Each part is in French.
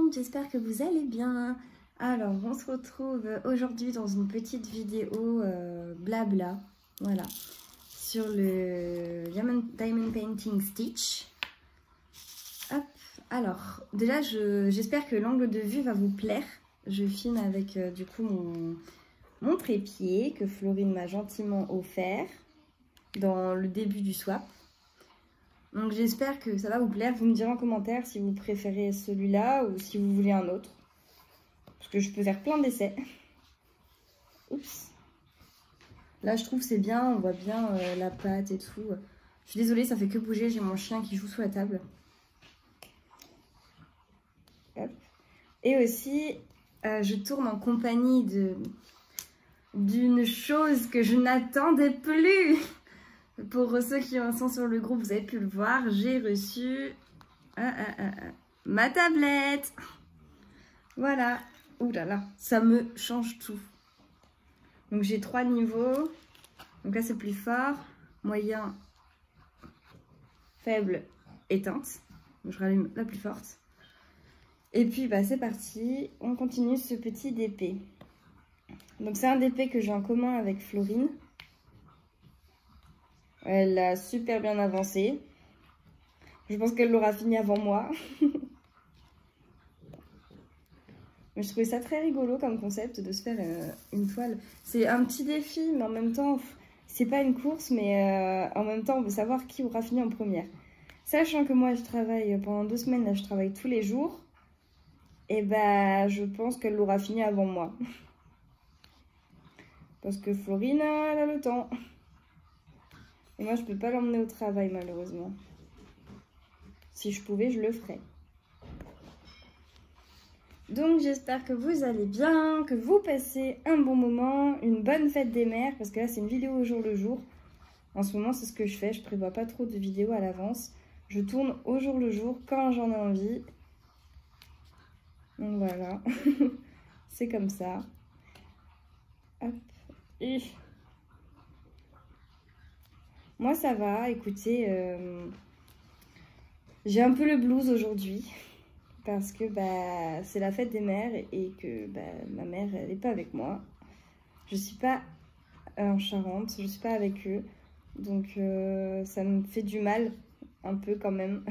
monde, j'espère que vous allez bien. Alors, on se retrouve aujourd'hui dans une petite vidéo blabla, voilà, sur le Diamond Painting Stitch. Hop, alors, déjà, j'espère que l'angle de vue va vous plaire. Je filme avec, du coup, mon trépied que Florine m'a gentiment offert dans le début du swap. Donc j'espère que ça va vous plaire. Vous me direz en commentaire si vous préférez celui-là ou si vous voulez un autre. Parce que je peux faire plein d'essais. Oups. Là je trouve c'est bien, on voit bien la pâte et tout. Je suis désolée, ça fait que bouger, j'ai mon chien qui joue sous la table. Hop. Et aussi, je tourne en compagnie d'une chose que je n'attendais plus. Pour ceux qui sont sur le groupe, vous avez pu le voir, j'ai reçu ma tablette. Voilà. Ouh là là, ça me change tout. Donc j'ai 3 niveaux. Donc là c'est plus fort, moyen, faible, éteinte. Donc je rallume la plus forte. Et puis bah c'est parti, on continue ce petit DP. Donc c'est un DP que j'ai en commun avec Florine. Elle a super bien avancé. Je pense qu'elle l'aura fini avant moi. Mais je trouvais ça très rigolo comme concept de se faire une toile. C'est un petit défi, mais en même temps, c'est pas une course, mais en même temps, on veut savoir qui aura fini en première. Sachant que moi, je travaille pendant 2 semaines, là, je travaille tous les jours. Et bah, je pense qu'elle l'aura fini avant moi. Parce que Florine, elle a le temps. Et moi, je peux pas l'emmener au travail, malheureusement. Si je pouvais, je le ferais. Donc, j'espère que vous allez bien, que vous passez un bon moment, une bonne fête des mères, parce que là, c'est une vidéo au jour le jour. En ce moment, c'est ce que je fais. Je prévois pas trop de vidéos à l'avance. Je tourne au jour le jour, quand j'en ai envie. Donc, voilà. C'est comme ça. Hop. Et... moi, ça va. Écoutez, j'ai un peu le blues aujourd'hui. Parce que bah, c'est la fête des mères et que bah, ma mère, elle n'est pas avec moi. Je ne suis pas en Charente, je ne suis pas avec eux. Donc ça me fait du mal, un peu quand même.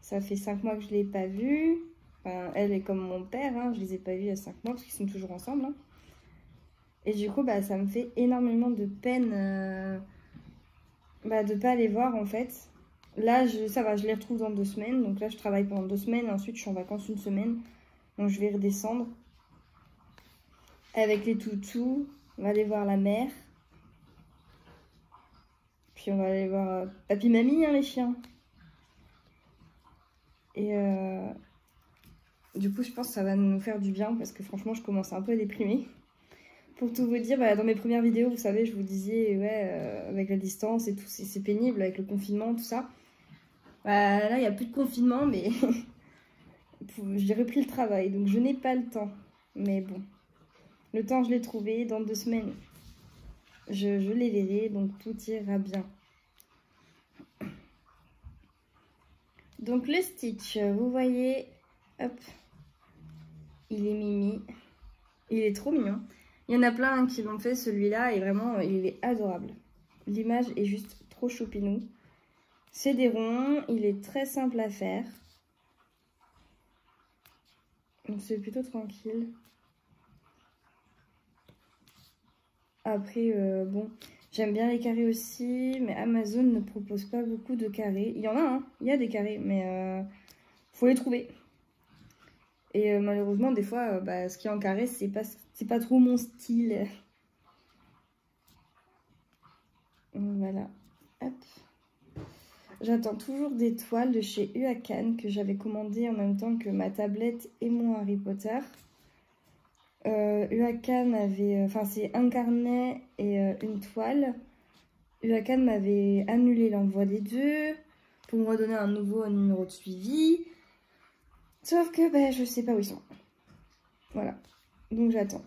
Ça fait 5 mois que je ne l'ai pas vue. Enfin, elle est comme mon père, hein, je ne les ai pas vus il y a 5 mois parce qu'ils sont toujours ensemble. Hein. Et du coup, bah, ça me fait énormément de peine de ne pas les voir en fait. Là, ça va, je les retrouve dans 2 semaines. Donc là, je travaille pendant 2 semaines. Et ensuite, je suis en vacances 1 semaine. Donc, je vais redescendre. Avec les toutous. On va aller voir la mère. Puis, on va aller voir papy, mamie, hein, les chiens. Et du coup, je pense que ça va nous faire du bien. Parce que franchement, je commence un peu à déprimer. Pour tout vous dire, bah, dans mes premières vidéos, vous savez, je vous disais, ouais, avec la distance et tout, c'est pénible. Avec le confinement, tout ça. Bah, là, il n'y a plus de confinement, mais j'ai repris le travail, donc je n'ai pas le temps. Mais bon, le temps, je l'ai trouvé. Dans 2 semaines, je les verrai, donc tout ira bien. Donc le Stitch, vous voyez, hop, il est mimi. Il est trop mignon. Il y en a plein qui l'ont fait, celui-là, et vraiment, il est adorable. L'image est juste trop choupinou. C'est des ronds, il est très simple à faire. Donc c'est plutôt tranquille. Après, bon, j'aime bien les carrés aussi, mais Amazon ne propose pas beaucoup de carrés. Il y en a, hein, il y a des carrés, mais faut les trouver. Et malheureusement, des fois, bah, ce qui est en carré, c'est pas trop mon style. Voilà, hop. J'attends toujours des toiles de chez UACAN que j'avais commandé en même temps que ma tablette et mon Harry Potter. UACAN avait... enfin, c'est un carnet et une toile. UACAN m'avait annulé l'envoi des 2 pour me redonner un nouveau numéro de suivi. Sauf que bah, je sais pas où ils sont. Voilà. Donc j'attends.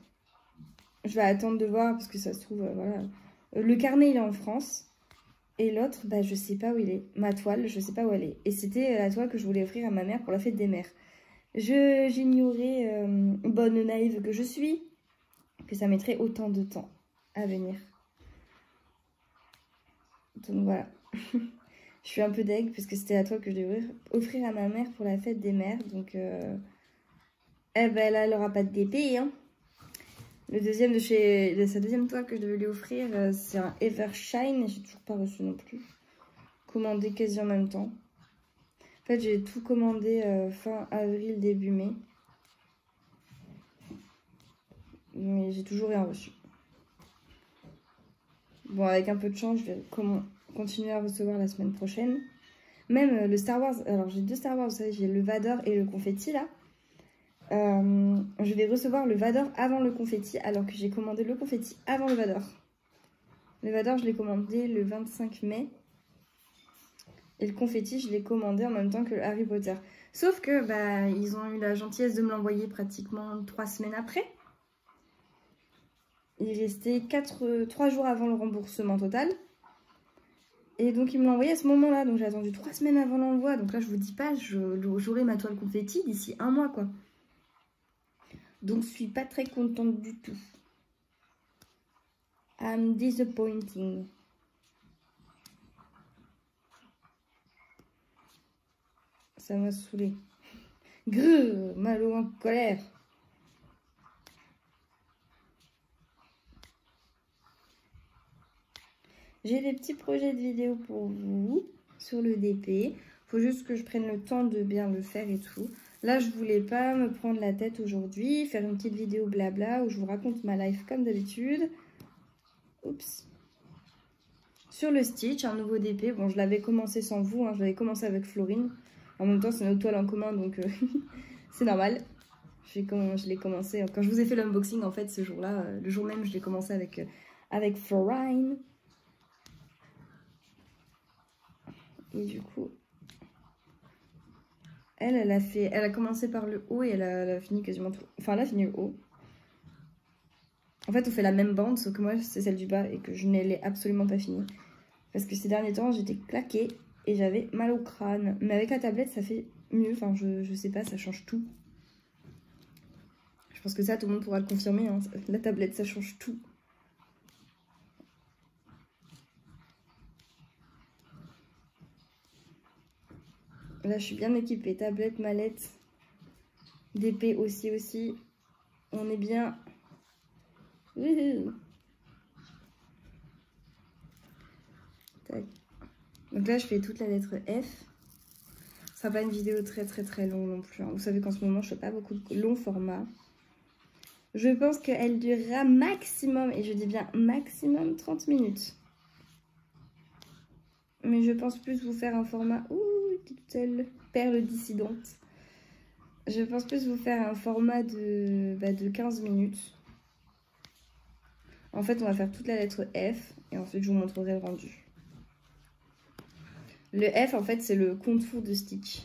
Je vais attendre de voir parce que ça se trouve... voilà. Le carnet, il est en France. Et l'autre, bah, je sais pas où il est. Ma toile, je sais pas où elle est. Et c'était la toile que je voulais offrir à ma mère pour la fête des mères. J'ignorais, bonne naïve que je suis, que ça mettrait autant de temps à venir. Donc voilà. Je suis un peu deg parce que c'était à toi que je devais offrir à ma mère pour la fête des mères. Donc, eh ben là, elle n'aura pas de DP, hein. Le deuxième de sa deuxième toile que je devais lui offrir, c'est un Evershine. J'ai toujours pas reçu non plus. Commandé quasi en même temps. En fait, j'ai tout commandé fin avril, début mai. Mais j'ai toujours rien reçu. Bon, avec un peu de chance, je vais continuer à recevoir la semaine prochaine. Même le Star Wars, alors j'ai 2 Star Wars, vous savez, j'ai le Vador et le confetti là. Je vais recevoir le Vador avant le confetti, alors que j'ai commandé le confetti avant le Vador. Le Vador, je l'ai commandé le 25 mai. Et le confetti, je l'ai commandé en même temps que le Harry Potter. Sauf que, bah, ils ont eu la gentillesse de me l'envoyer pratiquement 3 semaines après. Il restait 3 jours avant le remboursement total. Et donc, ils me l'ont envoyé à ce moment-là. Donc, j'ai attendu 3 semaines avant l'envoi. Donc là, je vous dis pas, j'aurai ma toile confetti d'ici 1 mois, quoi. Donc, je suis pas très contente du tout. I'm disappointing. Ça m'a saoulé. Grrr, Malo en colère. J'ai des petits projets de vidéo pour vous sur le DP. Faut juste que je prenne le temps de bien le faire et tout. Là, je voulais pas me prendre la tête aujourd'hui, faire une petite vidéo blabla où je vous raconte ma life comme d'habitude. Oups. Sur le Stitch, un nouveau DP. Bon, je l'avais commencé sans vous, hein, je l'avais commencé avec Florine. En même temps, c'est notre toile en commun, donc c'est normal. Je l'ai commencé, quand je vous ai fait l'unboxing, en fait, ce jour-là, le jour même, je l'ai commencé avec Florine. Et du coup, elle a commencé par le haut et elle a fini quasiment tout. Enfin, elle a fini le haut. En fait, on fait la même bande, sauf que moi, c'est celle du bas et que je ne l'ai absolument pas finie. Parce que ces derniers temps, j'étais claquée et j'avais mal au crâne. Mais avec la tablette, ça fait mieux. Enfin, je sais pas, ça change tout. Je pense que ça, tout le monde pourra le confirmer, hein. La tablette, ça change tout. Là, je suis bien équipée. Tablette, mallette, DP aussi. On est bien. Wouhou. Tac. Donc là, je fais toute la lettre F. Ce sera pas une vidéo très longue non plus, hein. Vous savez qu'en ce moment, je fais pas beaucoup de longs formats. Je pense qu'elle durera maximum, et je dis bien maximum, 30 minutes. Mais je pense plus vous faire un format... Ouh, toute seule perle dissidente. Je pense plus vous faire un format de 15 minutes. En fait, on va faire toute la lettre F, et ensuite je vous montrerai le rendu. Le F, en fait, c'est le contour de Stitch.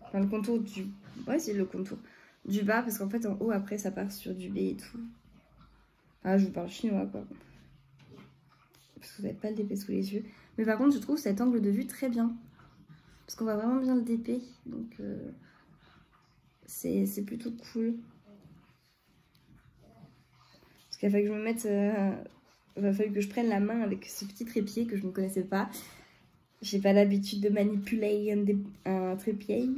Enfin, le contour du... Ouais, c'est le contour du bas, parce qu'en fait, en haut, après, ça part sur du B et tout. Ah, je vous parle chinois, quoi. Parce que vous n'avez pas le DP sous les yeux. Mais par contre, je trouve cet angle de vue très bien. Parce qu'on voit vraiment bien le DP. Donc, c'est plutôt cool. Parce qu'il a fallu que je me mette... il a fallu que je prenne la main avec ce petit trépied que je ne connaissais pas. J'ai pas l'habitude de manipuler un trépied.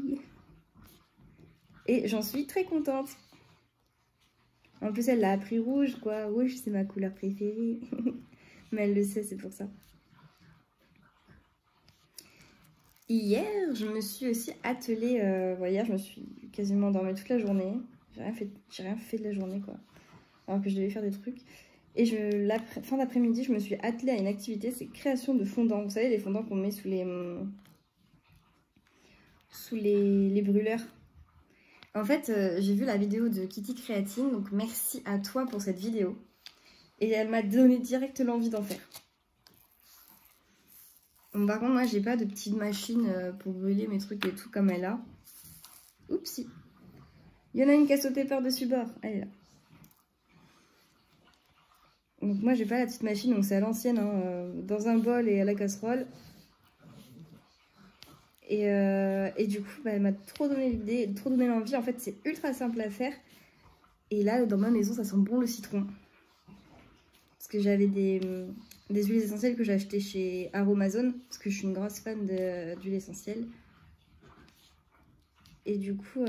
Et j'en suis très contente. En plus, elle l'a appris rouge, quoi. Rouge, c'est ma couleur préférée. Mais elle le sait, c'est pour ça. Hier, je me suis aussi attelée... hier, je me suis quasiment endormie toute la journée. J'ai rien fait de la journée, quoi. Alors que je devais faire des trucs. Et fin d'après-midi, je me suis attelée à une activité, c'est création de fondants. Vous savez, les fondants qu'on met sous les brûleurs. En fait, j'ai vu la vidéo de Kitty Créatine, donc merci à toi pour cette vidéo. Et elle m'a donné direct l'envie d'en faire. Bon, par contre, moi, j'ai pas de petite machine pour brûler mes trucs et tout comme elle a. Oupsie. Il y en a une qui a sauté par-dessus bord. Elle est là. Donc moi, j'ai pas la petite machine, donc c'est à l'ancienne, hein, dans un bol et à la casserole. Et du coup, bah, elle m'a trop donné l'idée, trop donné l'envie. En fait, c'est ultra simple à faire. Et là, dans ma maison, ça sent bon le citron. Parce que j'avais des huiles essentielles que j'ai achetées chez Aromazone. Parce que je suis une grosse fan d'huile essentielle. Et du coup,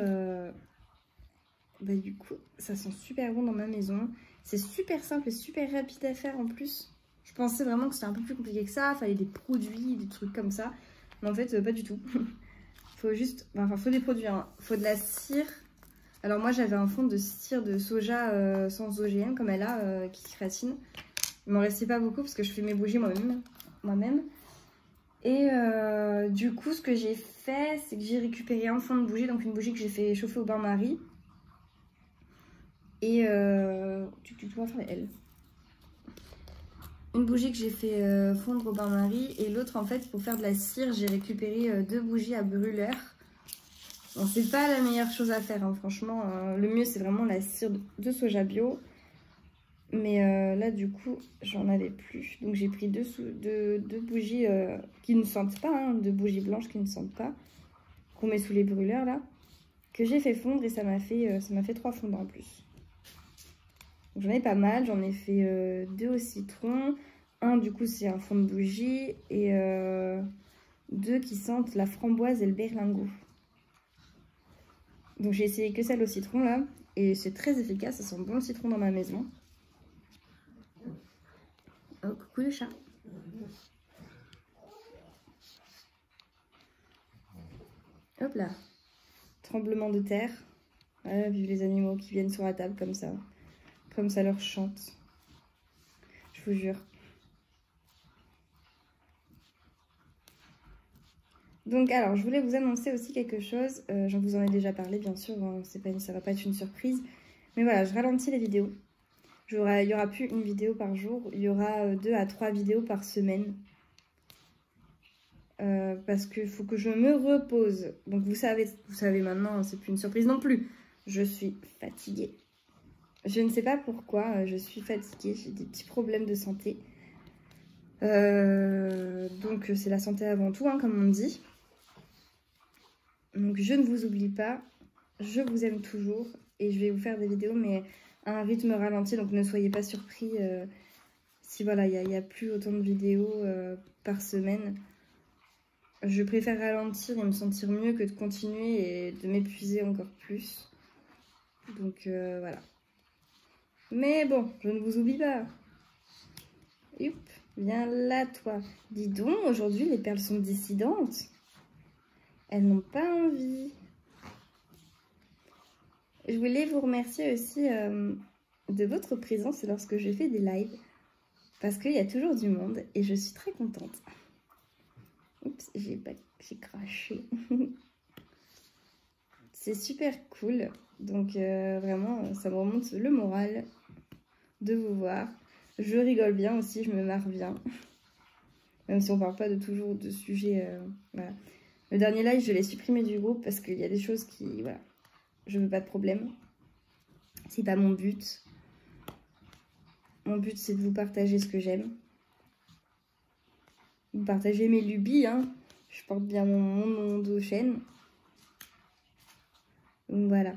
ça sent super bon dans ma maison. C'est super simple et super rapide à faire en plus. Je pensais vraiment que c'était un peu plus compliqué que ça. Il fallait des produits, des trucs comme ça. Mais en fait, pas du tout. Faut juste... Enfin, faut des produits. Hein. Faut de la cire. Alors moi, j'avais un fond de cire de soja sans OGM, comme elle a, qui se gratine. Il m'en restait pas beaucoup parce que je fais mes bougies moi-même. Et du coup, ce que j'ai fait, c'est que j'ai récupéré un fond de bougie. Donc une bougie que j'ai fait chauffer au bain-marie. Et tu dois faire elle. Une bougie que j'ai fait fondre au bain-marie. Et l'autre, en fait, pour faire de la cire, j'ai récupéré 2 bougies à brûleur. Bon, c'est pas la meilleure chose à faire, hein, franchement. Le mieux, c'est vraiment la cire de soja bio. Mais là, du coup, j'en avais plus. Donc, j'ai pris deux bougies qui ne sentent pas, hein, 2 bougies blanches qui ne sentent pas, qu'on met sous les brûleurs, là, que j'ai fait fondre et ça m'a fait 3 fondants en plus. J'en ai pas mal, j'en ai fait 2 au citron. Un, du coup, c'est un fond de bougie. Et 2 qui sentent la framboise et le berlingot. Donc, j'ai essayé que celle au citron, là. Et c'est très efficace, ça sent bon le citron dans ma maison. Oh, coucou le chat. Hop là. Tremblement de terre. Voilà, vive les animaux qui viennent sur la table comme ça. Comme ça leur chante. Je vous jure. Donc alors, je voulais vous annoncer aussi quelque chose. J'en vous en ai déjà parlé, bien sûr. Hein, ça va pas être une surprise. Mais voilà, je ralentis les vidéos. Il y aura plus une vidéo par jour. Il y aura 2 à 3 vidéos par semaine. Parce qu'il faut que je me repose. Donc vous savez maintenant, c'est plus une surprise non plus. Je suis fatiguée. Je ne sais pas pourquoi, je suis fatiguée. J'ai des petits problèmes de santé. Donc c'est la santé avant tout, hein, comme on dit. Donc je ne vous oublie pas. Je vous aime toujours. Et je vais vous faire des vidéos, mais à un rythme ralenti. Donc ne soyez pas surpris si voilà, il n'y a plus autant de vidéos par semaine. Je préfère ralentir et me sentir mieux que de continuer et de m'épuiser encore plus. Donc voilà. Mais bon, je ne vous oublie pas. Youp, viens là toi. Dis donc, aujourd'hui les perles sont dissidentes. Elles n'ont pas envie. Je voulais vous remercier aussi de votre présence lorsque je fais des lives. Parce qu'il y a toujours du monde et je suis très contente. Oups, j'ai craché. C'est super cool. Donc vraiment, ça me remonte le moral de vous voir. Je rigole bien aussi, je me marre bien. Même si on parle pas toujours de sujets... voilà. Le dernier live, je l'ai supprimé du groupe parce qu'il y a des choses qui... Voilà. Je veux pas de problème. C'est pas mon but. Mon but, c'est de vous partager ce que j'aime. Vous partagez mes lubies, hein. Je porte bien mon nom de chaîne. Donc voilà.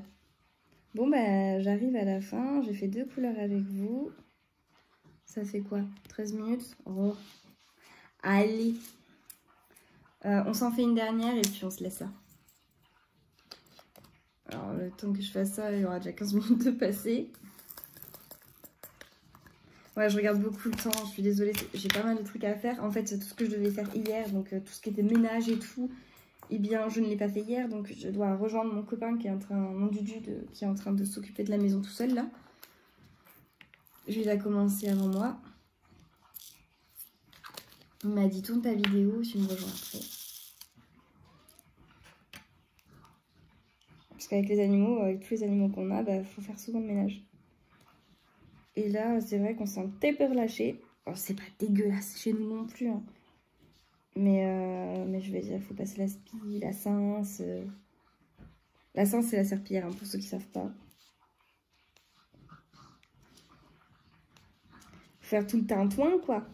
Bon, bah, j'arrive à la fin. J'ai fait 2 couleurs avec vous. Ça fait quoi? 13 minutes? Oh. Allez. On s'en fait une dernière et puis on se laisse là. Alors, le temps que je fasse ça, il y aura déjà 15 minutes de passer. Ouais, je regarde beaucoup le temps, je suis désolée, j'ai pas mal de trucs à faire. En fait, c'est tout ce que je devais faire hier, donc tout ce qui était ménage et tout, eh bien, je ne l'ai pas fait hier. Donc, je dois rejoindre mon copain qui est en train, mon Dudu, qui est en train de s'occuper de la maison tout seul, là. Lui, il a commencé avant moi. Il m'a dit, tourne ta vidéo, tu me rejoins après. Parce qu'avec les animaux, avec tous les animaux qu'on a, bah, faut faire souvent le ménage. Et là, c'est vrai qu'on s'est un petit peu relâché. Oh, c'est pas dégueulasse chez nous non plus. Hein. Mais je vais dire, il faut passer la spie, la cince. La cince, c'est la serpillière, hein, pour ceux qui ne savent pas. Faire tout le tintouin, quoi.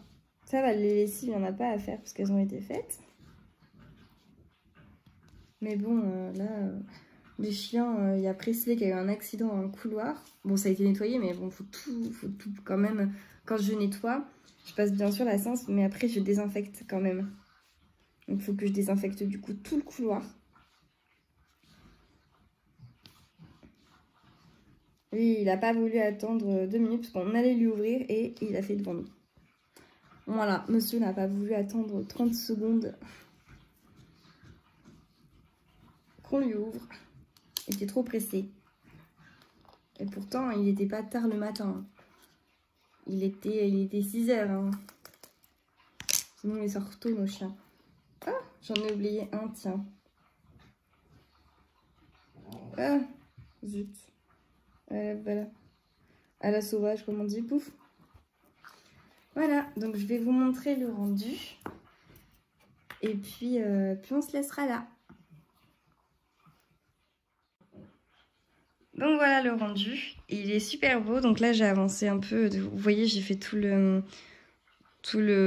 Ça va, les lessives, il n'y en a pas à faire parce qu'elles ont été faites. Mais bon, là, les chiens, il y a Presley qui a eu un accident dans le couloir. Bon, ça a été nettoyé, mais bon, faut tout quand même. Quand je nettoie, je passe bien sûr la pince, mais après je désinfecte quand même. Donc il faut que je désinfecte du coup tout le couloir. Lui, il n'a pas voulu attendre 2 minutes parce qu'on allait lui ouvrir et il a fait devant nous. Voilà, monsieur n'a pas voulu attendre 30 secondes qu'on lui ouvre. Il était trop pressé. Et pourtant, il n'était pas tard le matin. Il était 6 h. Hein. Sinon, ils sortent tôt, nos chiens. Ah, j'en ai oublié un, tiens. Ah, zut. Voilà. À la sauvage, comme on dit, pouf. Voilà, donc je vais vous montrer le rendu. Et puis on se laissera là. Donc voilà le rendu. Il est super beau. Donc là, j'ai avancé un peu. Vous voyez, j'ai fait tout le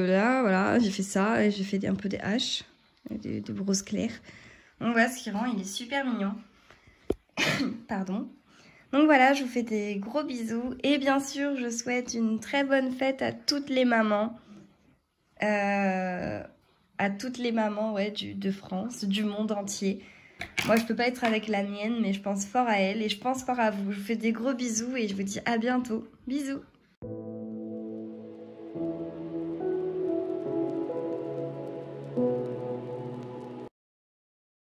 là, voilà. J'ai fait ça et j'ai fait un peu des haches, des brosses claires. Donc voilà ce qui rend. Il est super mignon. Pardon. Donc voilà, je vous fais des gros bisous. Et bien sûr, je souhaite une très bonne fête à toutes les mamans. Ouais, de France, du monde entier. Moi, je peux pas être avec la mienne, mais je pense fort à elle et je pense fort à vous. Je vous fais des gros bisous et je vous dis à bientôt. Bisous!